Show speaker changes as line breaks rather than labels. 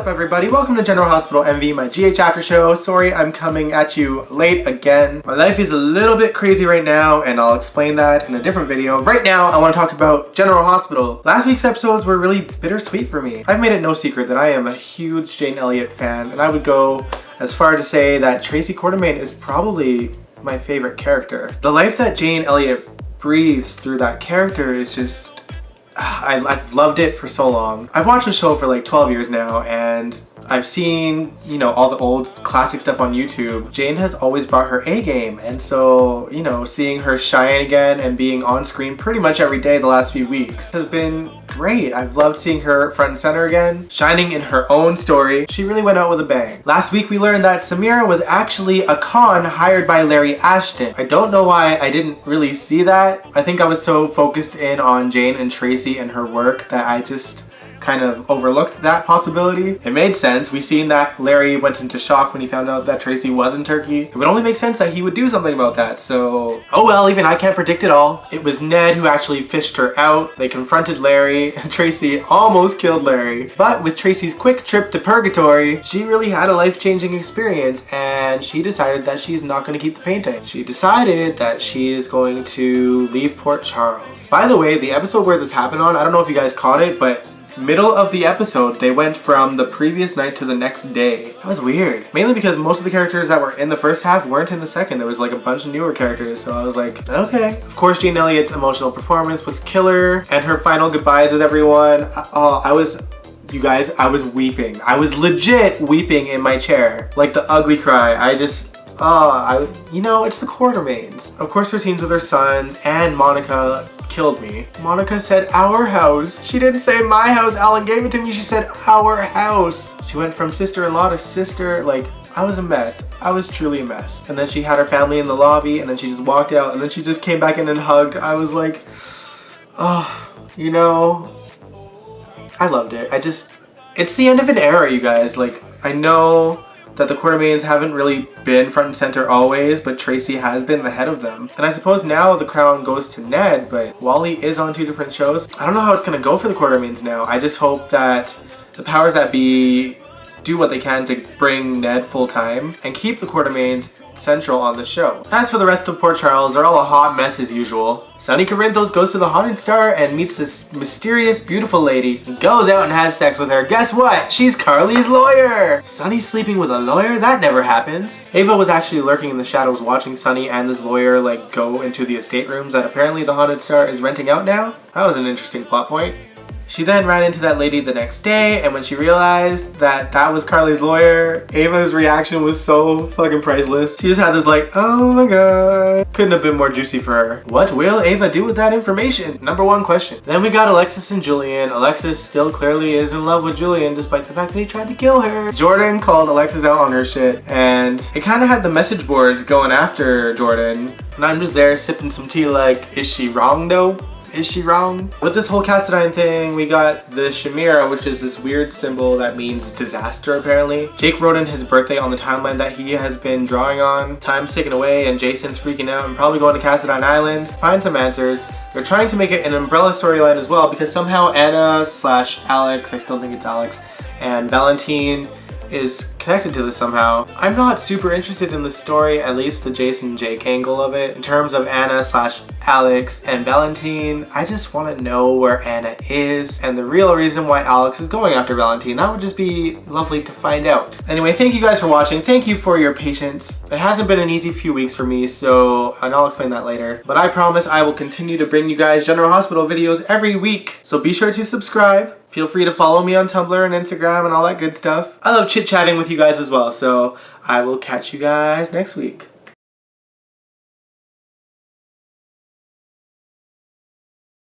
up, everybody? Welcome to General Hospital MV, my GH after show. Sorry I'm coming at you late again. My life is a little bit crazy right now, and I'll explain that in a different video. Right now, I want to talk about General Hospital. Last week's episodes were really bittersweet for me. I've made it no secret that I am a huge Jane Elliott fan, and I would go as far to say that Tracy Quartermaine is probably my favorite character. The life that Jane Elliott breathes through that character is just... I've loved it for so long. I've watched the show for like 12 years now, and I've seen, you know, all the old classic stuff on YouTube. Jane has always brought her A game, and so, you know, seeing her shine again and being on screen pretty much every day the last few weeks has been great. I've loved seeing her front and center again, shining in her own story. She really went out with a bang. Last week we learned that Samira was actually a con hired by Larry Ashton. I don't know why I didn't really see that. I think I was so focused in on Jane and Tracy and her work that I just kind of overlooked that possibility. It made sense. We seen that Larry went into shock when he found out that Tracy wasn't Turkey. It would only make sense that he would do something about that, so... oh well, even I can't predict it all. It was Ned who actually fished her out. They confronted Larry, and Tracy almost killed Larry. But with Tracy's quick trip to purgatory, she really had a life-changing experience, and she decided that she's not going to keep the painting. She decided that she is going to leave Port Charles. By the way, the episode where this happened on, I don't know if you guys caught it, but middle of the episode, they went from the previous night to the next day. That was weird. Mainly because most of the characters that were in the first half weren't in the second. There was like a bunch of newer characters, so I was like, okay. Of course, Jane Elliott's emotional performance was killer, and her final goodbyes with everyone. You guys, I was weeping. I was legit weeping in my chair. Like the ugly cry. You know, it's the Quartermaines. Of course, her scenes with her sons and Monica killed me. Monica said our house. She didn't say my house. Alan gave it to me. She said our house. She went from sister-in-law to sister. Like, I was a mess. I was truly a mess. And then she had her family in the lobby, and then she just walked out, and then she just came back in and hugged. I was like, oh, you know, I loved it. It's the end of an era, you guys. Like, I know that the Quartermaines haven't really been front and center always, but Tracy has been the head of them. And I suppose now the crown goes to Ned, but Wally is on 2 different shows. I don't know how it's gonna go for the Quartermaines now. I just hope that the powers that be do what they can to bring Ned full time and keep the Quartermaines central on the show. As for the rest of Port Charles, they're all a hot mess as usual. Sonny Corinthos goes to the Haunted Star and meets this mysterious, beautiful lady. He goes out and has sex with her. Guess what? She's Carly's lawyer! Sonny's sleeping with a lawyer? That never happens. Ava was actually lurking in the shadows watching Sonny and this lawyer like go into the estate rooms that apparently the Haunted Star is renting out now. That was an interesting plot point. She then ran into that lady the next day, and when she realized that that was Carly's lawyer, Ava's reaction was so fucking priceless. She just had this like, oh my god. Couldn't have been more juicy for her. What will Ava do with that information? Number 1 question. Then we got Alexis and Julian. Alexis still clearly is in love with Julian despite the fact that he tried to kill her. Jordan called Alexis out on her shit, and it kind of had the message boards going after Jordan. And I'm just there sipping some tea like, is she wrong though? Is she wrong? With this whole Cassadine thing, we got the Chimera, which is this weird symbol that means disaster apparently. Jake wrote in his birthday on the timeline that he has been drawing on. Time's ticking away and Jason's freaking out and probably going to Cassadine Island. Find some answers. They're trying to make it an umbrella storyline as well because somehow Anna/Alex, I still think it's Alex, and Valentine is connected to this somehow. I'm not super interested in the story, at least the Jason and Jake angle of it. In terms of Anna/Alex and Valentine, I just want to know where Anna is and the real reason why Alex is going after Valentine. That would just be lovely to find out. Anyway, thank you guys for watching. Thank you for your patience. It hasn't been an easy few weeks for me, and I'll explain that later. But I promise I will continue to bring you guys General Hospital videos every week. So be sure to subscribe. Feel free to follow me on Tumblr and Instagram and all that good stuff. I love chit-chatting with you guys as well, so I will catch you guys next week.